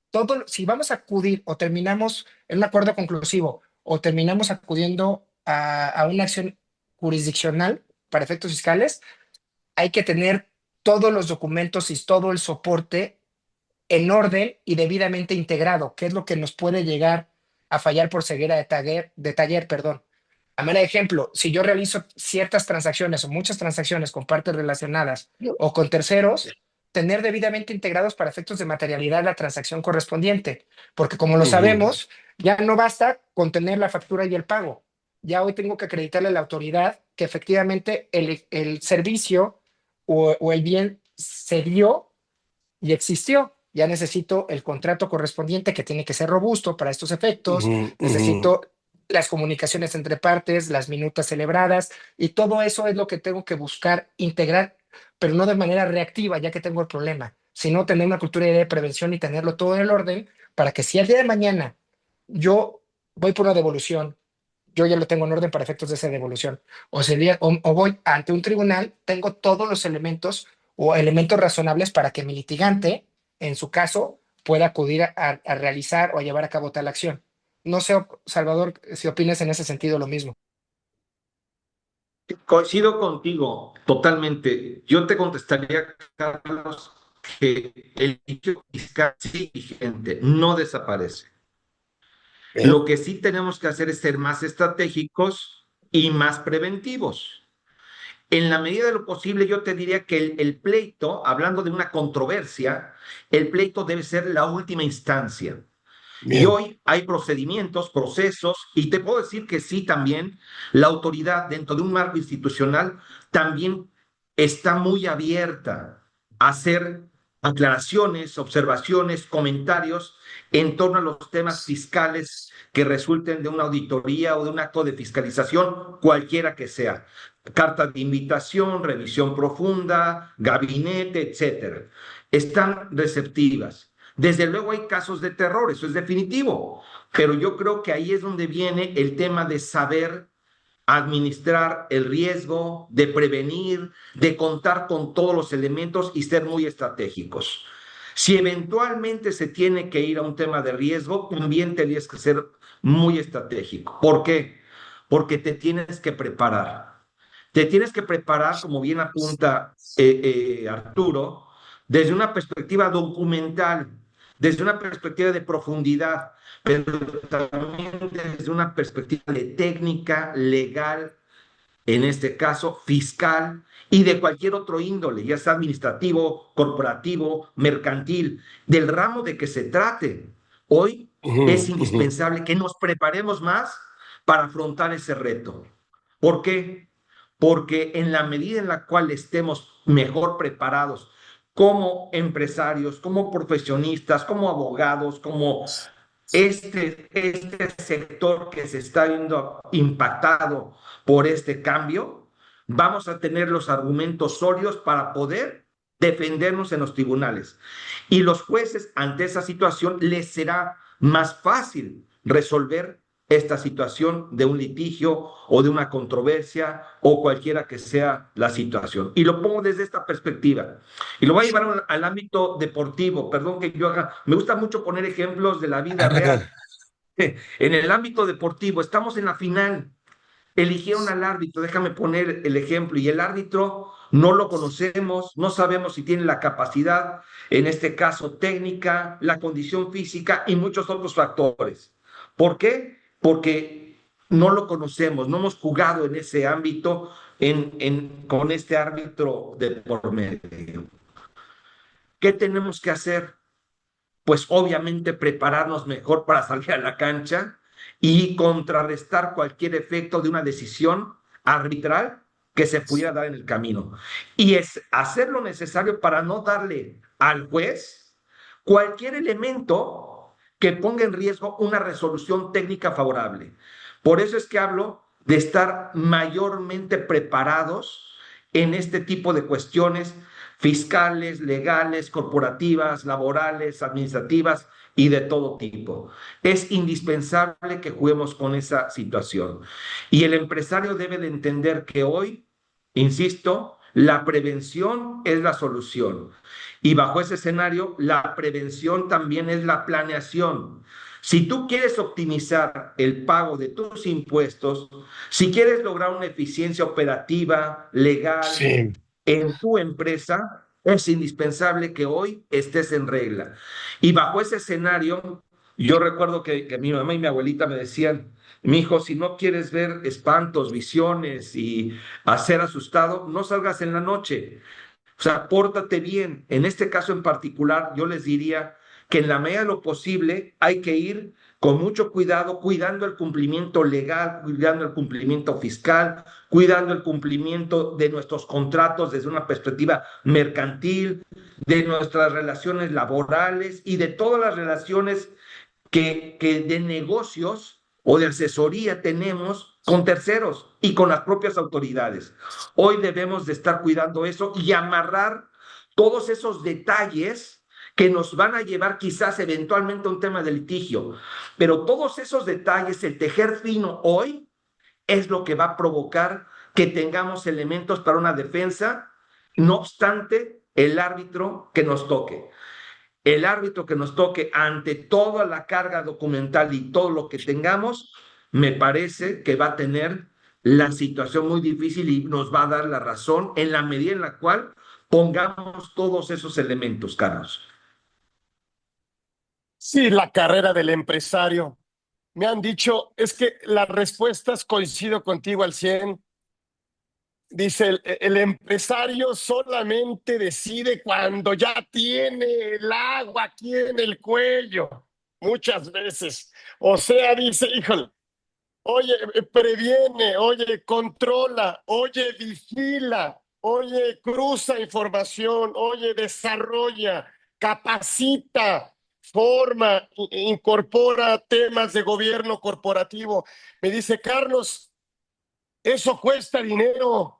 todo, si vamos a acudir o terminamos en un acuerdo conclusivo o terminamos acudiendo a una acción jurisdiccional para efectos fiscales, hay que tener todos los documentos y todo el soporte en orden y debidamente integrado, que es lo que nos puede llegar a fallar por ceguera de taller, perdón. A manera de ejemplo, si yo realizo ciertas transacciones o muchas transacciones con partes relacionadas o con terceros, tener debidamente integrados para efectos de materialidad la transacción correspondiente, porque como lo Ujú. sabemos, Ya no basta con tener la factura y el pago. Ya hoy tengo que acreditarle a la autoridad que efectivamente el servicio o el bien se dio y existió. Ya necesito el contrato correspondiente que tiene que ser robusto para estos efectos. Ujú, ujú. Necesito las comunicaciones entre partes, las minutas celebradas y todo eso es lo que tengo que buscar integrar, pero no de manera reactiva, ya que tengo el problema, sino tener una cultura de prevención y tenerlo todo en el orden para que si al día de mañana yo voy por una devolución, yo ya lo tengo en orden para efectos de esa devolución, o voy ante un tribunal, tengo todos los elementos o elementos razonables para que mi litigante, en su caso, pueda acudir a realizar o a llevar a cabo tal acción. No sé, Salvador, si opinas en ese sentido lo mismo. Coincido contigo totalmente. Yo te contestaría, Carlos, que el litigio fiscal sigue vigente, no desaparece. ¿Eh? Lo que sí tenemos que hacer es ser más estratégicos y más preventivos. En la medida de lo posible, yo te diría que el pleito, hablando de una controversia, el pleito debe ser la última instancia. Y Bien. hoy hay procedimientos, procesos, y te puedo decir que sí también, la autoridad dentro de un marco institucional también está muy abierta a hacer aclaraciones, observaciones, comentarios en torno a los temas fiscales que resulten de una auditoría o de un acto de fiscalización, cualquiera que sea. Carta de invitación, revisión profunda, gabinete, etcétera. Están receptivas. Desde luego hay casos de terror, eso es definitivo, pero yo creo que ahí es donde viene el tema de saber administrar el riesgo, de prevenir, de contar con todos los elementos y ser muy estratégicos. Si eventualmente se tiene que ir a un tema de riesgo, también tendrías que ser muy estratégico. ¿Por qué? Porque te tienes que preparar. Te tienes que preparar, como bien apunta Arturo, desde una perspectiva documental, desde una perspectiva de profundidad, pero también desde una perspectiva de técnica, legal, en este caso fiscal y de cualquier otro índole, ya sea administrativo, corporativo, mercantil, del ramo de que se trate. Hoy es Ujú, ujú. indispensable que nos preparemos más para afrontar ese reto. ¿Por qué? Porque en la medida en la cual estemos mejor preparados como empresarios, como profesionistas, como abogados, como este sector que se está viendo impactado por este cambio, vamos a tener los argumentos sólidos para poder defendernos en los tribunales. Y los jueces ante esa situación les será más fácil resolver esta situación de un litigio o de una controversia o cualquiera que sea la situación. Y lo pongo desde esta perspectiva. Y lo voy a llevar al ámbito deportivo. Perdón que yo haga, me gusta mucho poner ejemplos de la vida real. En el ámbito deportivo, estamos en la final, eligieron al árbitro, déjame poner el ejemplo, y el árbitro no lo conocemos, no sabemos si tiene la capacidad, en este caso técnica, la condición física y muchos otros factores. ¿Por qué? Porque no lo conocemos, no hemos jugado en ese ámbito con este árbitro de por medio. ¿Qué tenemos que hacer? Pues obviamente prepararnos mejor para salir a la cancha y contrarrestar cualquier efecto de una decisión arbitral que se pudiera dar en el camino. Y es hacer lo necesario para no darle al juez cualquier elemento que ponga en riesgo una resolución técnica favorable. Por eso es que hablo de estar mayormente preparados en este tipo de cuestiones fiscales, legales, corporativas, laborales, administrativas y de todo tipo. Es indispensable que juguemos con esa situación. Y el empresario debe de entender que hoy, insisto, la prevención es la solución. Y bajo ese escenario, la prevención también es la planeación. Si tú quieres optimizar el pago de tus impuestos, si quieres lograr una eficiencia operativa, legal, Sí. en tu empresa, es indispensable que hoy estés en regla. Y bajo ese escenario, yo recuerdo que mi mamá y mi abuelita me decían, mi hijo, si no quieres ver espantos, visiones y hacer asustado, no salgas en la noche. O sea, pórtate bien. En este caso en particular, yo les diría que en la medida de lo posible hay que ir con mucho cuidado, cuidando el cumplimiento legal, cuidando el cumplimiento fiscal, cuidando el cumplimiento de nuestros contratos desde una perspectiva mercantil, de nuestras relaciones laborales y de todas las relaciones que de negocios o de asesoría tenemos con terceros y con las propias autoridades. Hoy debemos de estar cuidando eso y amarrar todos esos detalles que nos van a llevar quizás eventualmente a un tema de litigio, pero todos esos detalles, el tejer fino hoy, es lo que va a provocar que tengamos elementos para una defensa, no obstante el árbitro que nos toque. El árbitro que nos toque ante toda la carga documental y todo lo que tengamos, me parece que va a tener la situación muy difícil y nos va a dar la razón en la medida en la cual pongamos todos esos elementos, Carlos. Sí, la carrera del empresario. Me han dicho, es que las respuestas coincido contigo al 100. Dice, el empresario solamente decide cuando ya tiene el agua aquí en el cuello, muchas veces. O sea, dice, híjole, oye, previene, oye, controla, oye, vigila, oye, cruza información, oye, desarrolla, capacita, forma, incorpora temas de gobierno corporativo. Me dice, Carlos, eso cuesta dinero.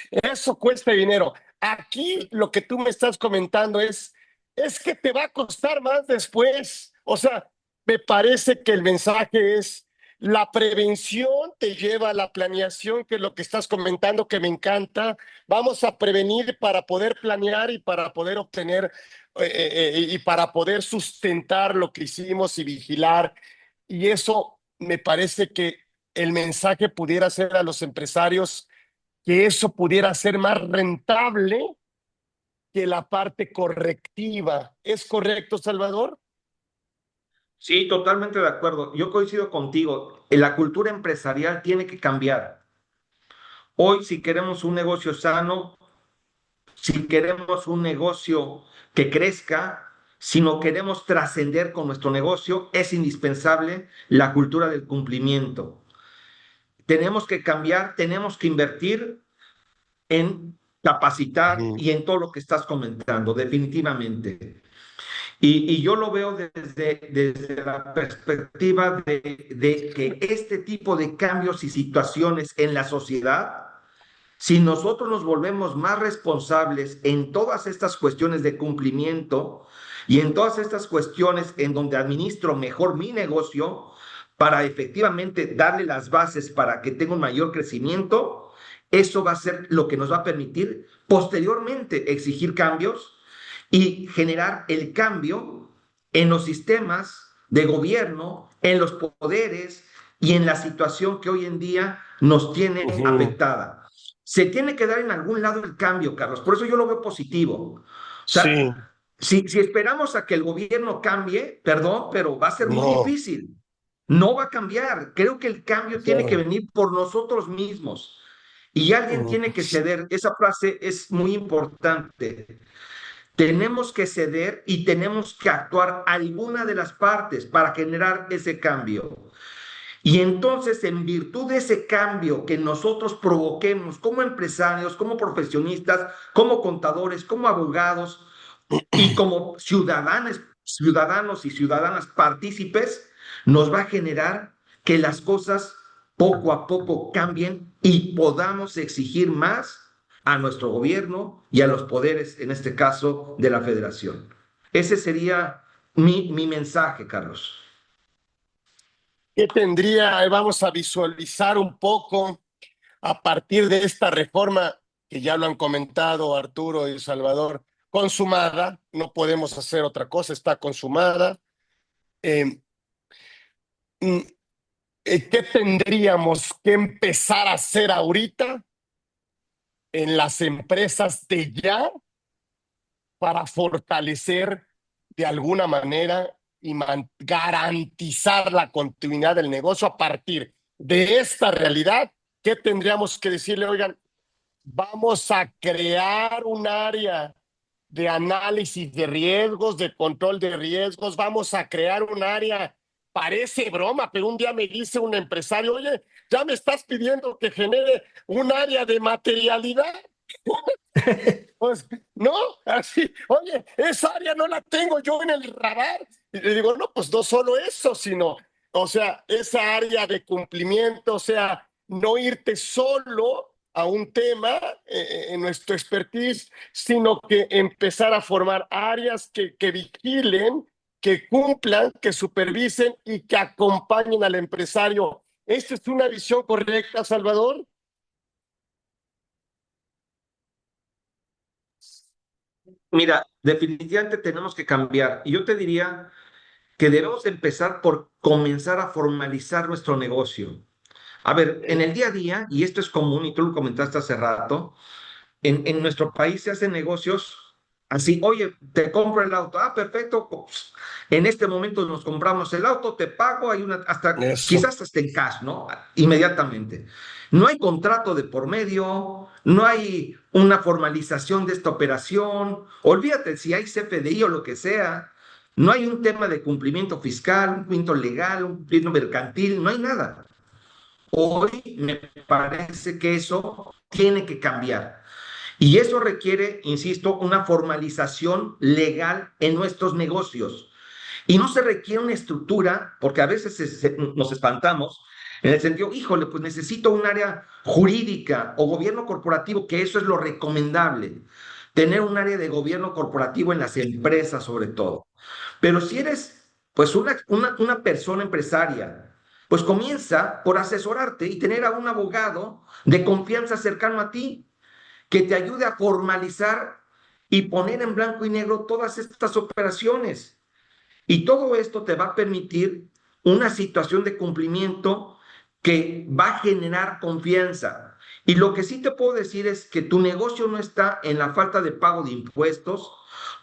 Eso cuesta dinero. Aquí lo que tú me estás comentando es que te va a costar más después. O sea, me parece que el mensaje es la prevención te lleva a la planeación, que es lo que estás comentando, que me encanta. Vamos a prevenir para poder planear y para poder obtener y para poder sustentar lo que hicimos y vigilar. Y eso me parece que el mensaje pudiera ser a los empresarios que eso pudiera ser más rentable que la parte correctiva. ¿Es correcto, Salvador? Sí, totalmente de acuerdo. Yo coincido contigo. La cultura empresarial tiene que cambiar. Hoy, si queremos un negocio sano, si queremos un negocio que crezca, si no queremos trascender con nuestro negocio, es indispensable la cultura del cumplimiento. Tenemos que cambiar, tenemos que invertir en capacitar Ujú. y en todo lo que estás comentando, definitivamente. Y yo lo veo desde la perspectiva de que este tipo de cambios y situaciones en la sociedad, si nosotros nos volvemos más responsables en todas estas cuestiones de cumplimiento y en todas estas cuestiones en donde administro mejor mi negocio para efectivamente darle las bases para que tenga un mayor crecimiento, eso va a ser lo que nos va a permitir posteriormente exigir cambios y generar el cambio en los sistemas de gobierno, en los poderes y en la situación que hoy en día nos tiene Ujú. afectada. Se tiene que dar en algún lado el cambio, Carlos. Por eso yo lo veo positivo. O sea, Sí, si esperamos a que el gobierno cambie, perdón, pero va a ser muy no, difícil. No va a cambiar. Creo que el cambio tiene que no. venir por nosotros mismos. Y alguien tiene que ceder. Esa frase es muy importante. Tenemos que ceder y tenemos que actuar alguna de las partes para generar ese cambio. Y entonces, en virtud de ese cambio que nosotros provoquemos como empresarios, como profesionistas, como contadores, como abogados y como ciudadanos y ciudadanas partícipes, nos va a generar que las cosas poco a poco cambien y podamos exigir más a nuestro gobierno y a los poderes, en este caso, de la federación. Ese sería mi mensaje, Carlos. ¿Qué tendría? Vamos a visualizar un poco a partir de esta reforma, que ya lo han comentado Arturo y Salvador, consumada. No podemos hacer otra cosa, está consumada. Eh, mm, ¿Qué tendríamos que empezar a hacer ahorita en las empresas de ya para fortalecer de alguna manera y garantizar la continuidad del negocio a partir de esta realidad? ¿Qué tendríamos que decirle? Oigan, vamos a crear un área de análisis de riesgos, de control de riesgos, vamos a crear un área, parece broma, pero un día me dice un empresario, oye, ya me estás pidiendo que genere un área de materialidad. Pues no, así, oye, esa área no la tengo yo en el radar. Y le digo, no, pues no solo eso, sino, o sea, esa área de cumplimiento, o sea, no irte solo a un tema en nuestro expertise, sino que empezar a formar áreas que vigilen, que cumplan, que supervisen y que acompañen al empresario. ¿Esta es una visión correcta, Salvador? Mira, definitivamente tenemos que cambiar. Y yo te diría que debemos empezar por comenzar a formalizar nuestro negocio. A ver, en el día a día, y esto es común, y tú lo comentaste hace rato, en nuestro país se hacen negocios así, oye, te compro el auto, ah, perfecto, pues, en este momento nos compramos el auto, te pago, hay una, hasta, Eso. quizás hasta en cash, ¿no? Inmediatamente. No hay contrato de por medio, no hay una formalización de esta operación, olvídate si hay CFDI o lo que sea, no hay un tema de cumplimiento fiscal, un cumplimiento legal, un cumplimiento mercantil, no hay nada. Hoy me parece que eso tiene que cambiar. Y eso requiere, insisto, una formalización legal en nuestros negocios. Y no se requiere una estructura, porque a veces nos espantamos en el sentido, híjole, pues necesito un área jurídica o gobierno corporativo, que eso es lo recomendable, tener un área de gobierno corporativo en las empresas sobre todo. Pero si eres pues una persona empresaria, pues comienza por asesorarte y tener a un abogado de confianza cercano a ti que te ayude a formalizar y poner en blanco y negro todas estas operaciones. Y todo esto te va a permitir una situación de cumplimiento que va a generar confianza. Y lo que sí te puedo decir es que tu negocio no está en la falta de pago de impuestos,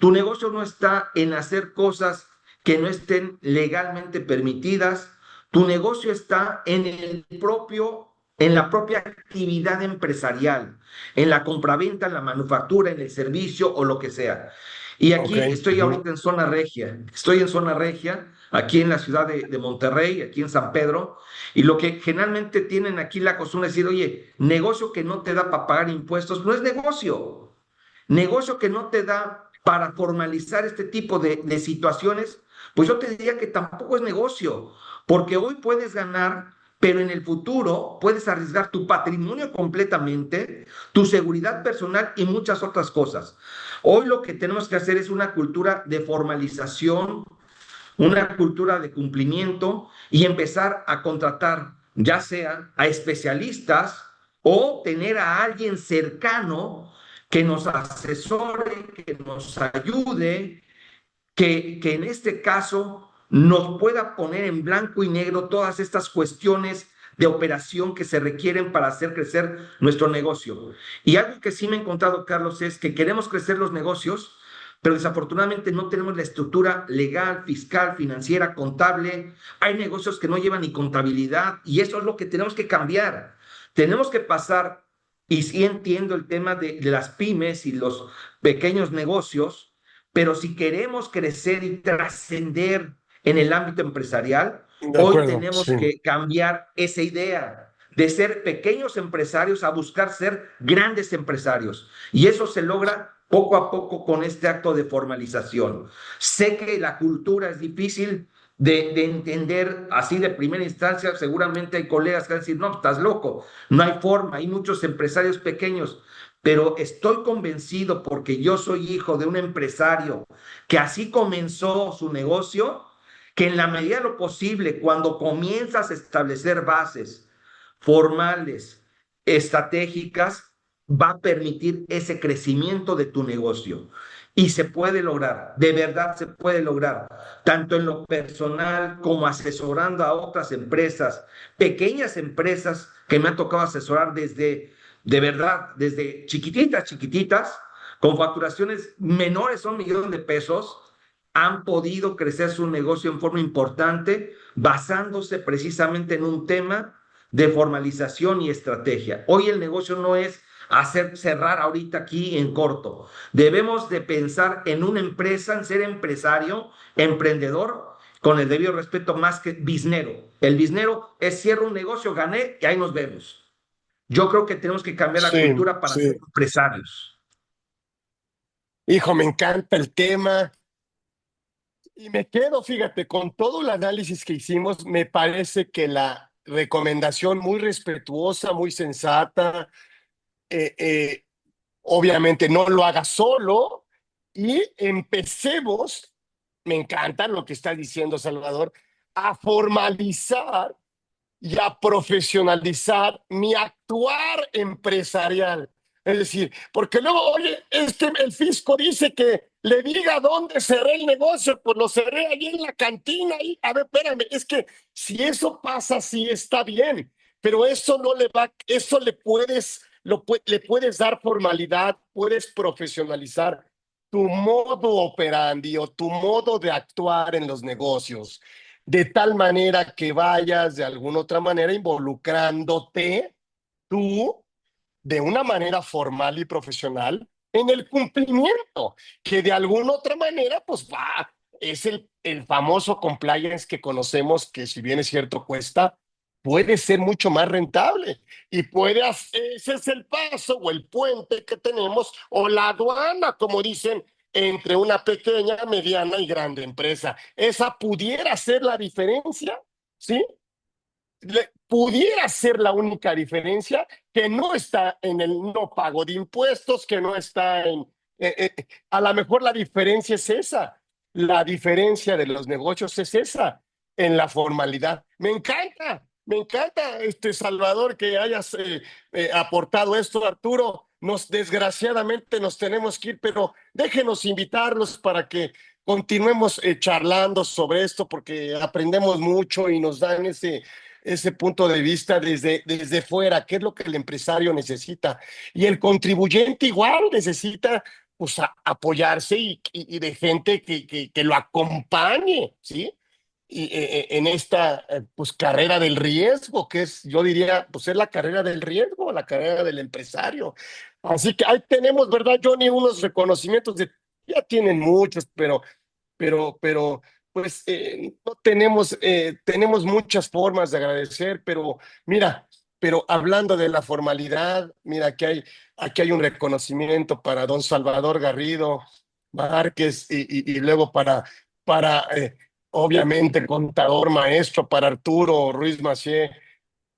tu negocio no está en hacer cosas que no estén legalmente permitidas, tu negocio está en la propia actividad empresarial, en la compraventa, en la manufactura, en el servicio o lo que sea. Y Ok. aquí estoy ahorita en zona regia, estoy en zona regia, aquí en la ciudad de Monterrey, aquí en San Pedro, y lo que generalmente tienen aquí la costumbre es decir, oye, negocio que no te da para pagar impuestos, no es negocio. Negocio que no te da para formalizar este tipo de situaciones, pues yo te diría que tampoco es negocio, porque hoy puedes ganar, pero en el futuro puedes arriesgar tu patrimonio completamente, tu seguridad personal y muchas otras cosas. Hoy lo que tenemos que hacer es una cultura de formalización, una cultura de cumplimiento y empezar a contratar ya sea a especialistas o tener a alguien cercano que nos asesore, que nos ayude, que en este caso nos pueda poner en blanco y negro todas estas cuestiones de operación que se requieren para hacer crecer nuestro negocio. Y algo que sí me he encontrado, Carlos, es que queremos crecer los negocios, pero desafortunadamente no tenemos la estructura legal, fiscal, financiera, contable. Hay negocios que no llevan ni contabilidad y eso es lo que tenemos que cambiar. Tenemos que pasar, y sí entiendo el tema de las pymes y los pequeños negocios, pero si queremos crecer y trascender en el ámbito empresarial, De hoy acuerdo, tenemos sí. que cambiar esa idea de ser pequeños empresarios a buscar ser grandes empresarios. Y eso se logra poco a poco con este acto de formalización. Sé que la cultura es difícil de entender así de primera instancia. Seguramente hay colegas que van a decir, no, estás loco, no hay forma, hay muchos empresarios pequeños, pero estoy convencido porque yo soy hijo de un empresario que así comenzó su negocio, que en la medida de lo posible, cuando comienzas a establecer bases formales, estratégicas, va a permitir ese crecimiento de tu negocio. Y se puede lograr, de verdad se puede lograr, tanto en lo personal como asesorando a otras empresas, pequeñas empresas que me han tocado asesorar desde de verdad, desde chiquititas, chiquititas, con facturaciones menores a $1,000,000, han podido crecer su negocio en forma importante, basándose precisamente en un tema de formalización y estrategia. Hoy el negocio no es hacer cerrar ahorita aquí en corto. Debemos de pensar en una empresa, en ser empresario, emprendedor, con el debido respeto más que biznero. El biznero es cierro un negocio, gané y ahí nos vemos. Yo creo que tenemos que cambiar la Sí, cultura para ser sí. empresarios. Hijo, me encanta el tema y me quedo, fíjate, con todo el análisis que hicimos, me parece que la recomendación muy respetuosa, muy sensata, eh, eh, obviamente no lo hagas solo y empecemos, me encanta lo que está diciendo Salvador, a formalizar y a profesionalizar mi actuar empresarial. Es decir, porque luego, oye, es que el fisco dice que le diga dónde cerré el negocio, pues lo cerré allí en la cantina. Y, a ver, espérame, es que si eso pasa, sí está bien, pero eso no le va, eso le puedes, le puedes dar formalidad, puedes profesionalizar tu modo operandi o tu modo de actuar en los negocios de tal manera que vayas de alguna otra manera involucrándote tú de una manera formal y profesional en el cumplimiento, que de alguna otra manera, pues va, es el famoso compliance que conocemos, que si bien es cierto cuesta, puede ser mucho más rentable y puede, ese es el paso o el puente que tenemos o la aduana, como dicen, entre una pequeña, mediana y grande empresa. Esa pudiera ser la diferencia, ¿sí? Pudiera ser la única diferencia que no está en el no pago de impuestos, que no está en... a lo mejor la diferencia es esa, la diferencia de los negocios es esa, en la formalidad. Me encanta, Salvador, que hayas aportado esto, Arturo. Desgraciadamente nos tenemos que ir, pero déjenos invitarlos para que continuemos charlando sobre esto, porque aprendemos mucho y nos dan ese punto de vista desde fuera, qué es lo que el empresario necesita. Y el contribuyente igual necesita pues, apoyarse y de gente que lo acompañe, ¿sí? Y, en esta pues carrera del riesgo, que es, yo diría, pues es la carrera del riesgo, la carrera del empresario. Así que ahí tenemos, ¿verdad, Johnny? Unos reconocimientos ya tienen muchos, pero pues no tenemos, tenemos muchas formas de agradecer, pero mira, pero hablando de la formalidad, mira, aquí hay un reconocimiento para don Salvador Garrido Márquez y luego para obviamente, contador maestro, para Arturo Ruiz Macié,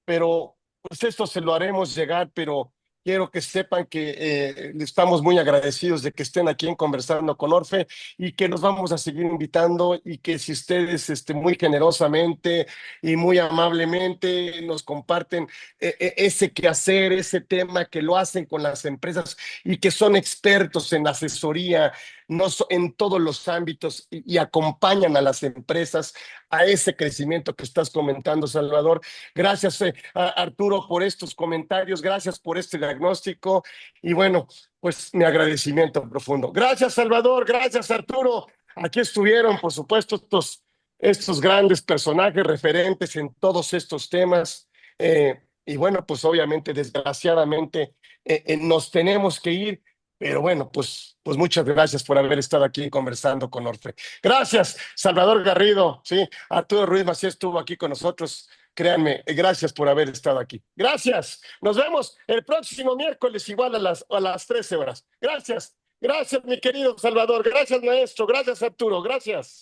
pero pues esto se lo haremos llegar, pero quiero que sepan que estamos muy agradecidos de que estén aquí en Conversando con Orfe y que nos vamos a seguir invitando y que si ustedes muy generosamente y muy amablemente nos comparten ese quehacer, ese tema que lo hacen con las empresas y que son expertos en asesoría, en todos los ámbitos y acompañan a las empresas a ese crecimiento que estás comentando, Salvador. Gracias, Arturo, por estos comentarios, gracias por este diagnóstico y bueno, pues mi agradecimiento profundo. Gracias, Salvador, gracias, Arturo. Aquí estuvieron, por supuesto, estos grandes personajes referentes en todos estos temas. Y bueno, pues obviamente, desgraciadamente, nos tenemos que ir, pero bueno, pues muchas gracias por haber estado aquí conversando con Orfe. Gracias, Salvador Garrido, sí, Arturo Ruiz Macías estuvo aquí con nosotros. Créanme, gracias por haber estado aquí. Gracias. Nos vemos el próximo miércoles igual a las 13 horas. Gracias. Gracias, mi querido Salvador. Gracias, maestro. Gracias, Arturo. Gracias.